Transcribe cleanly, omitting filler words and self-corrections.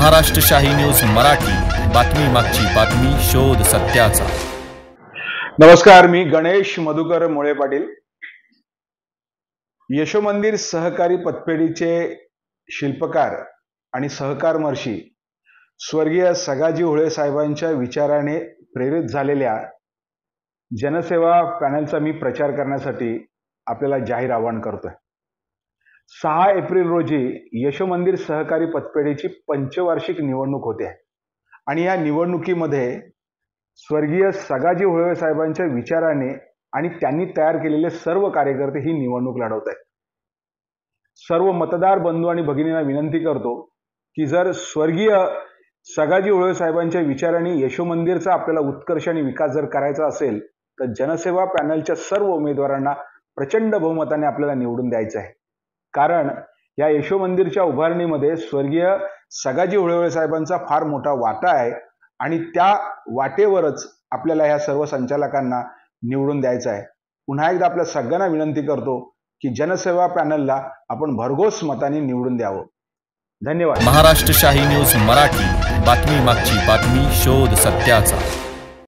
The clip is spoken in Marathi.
महाराष्ट्र शाही न्यूज मराठी, बातमी मागची बातमी, शोध सत्याचा। नमस्कार, मी गणेश मधुकर मोळे पाटील। यशोमंदिर सहकारी पतपेढीचे शिल्पकार आणि सहकारमर्षी स्वर्गीय सगाजी होळे साहेबांच्या विचाराने प्रेरित झालेल्या जनसेवा पॅनलचा मी प्रचार करण्यासाठी आपल्याला जाहीर आवाहन करतोय। 6 एप्रिल रोजी यशोमंदिर सहकारी पतपेढीची पंचवार्षिक निवडणूक होते आणि या निवडणुकीमध्ये स्वर्गीय सगाजी होळे साहेबांच्या विचाराने आणि त्यांनी तयार केलेले सर्व कार्यकर्ते ही निवडणूक लढवत आहेत। सर्व मतदार बंधू आणि भगिनींना विनंती करतो की जर स्वर्गीय सगाजी होळे साहेबांच्या विचाराने यशोमंदिरचा आपल्याला उत्कर्ष आणि विकास जर करायचा असेल तर जनसेवा पॅनलच्या सर्व उमेदवारांना प्रचंड बहुमताने आपल्याला निवडून द्यायचं आहे। कारण या यशोमंदिरच्या उभारणीमध्ये स्वर्गीय सगाजी होळे साहेबांचा फार मोठा वाटा आहे आणि त्या वाटेवरच आपल्याला ह्या सर्व संचालकांना निवडून द्यायचं आहे। पुन्हा एकदा आपल्या सगळ्यांना विनंती करतो की जनसेवा पॅनलला आपण भरघोस मताने निवडून द्यावं। धन्यवाद। महाराष्ट्र शाही न्यूज मराठी, बातमी मागची बातमी, शोध सत्याचा।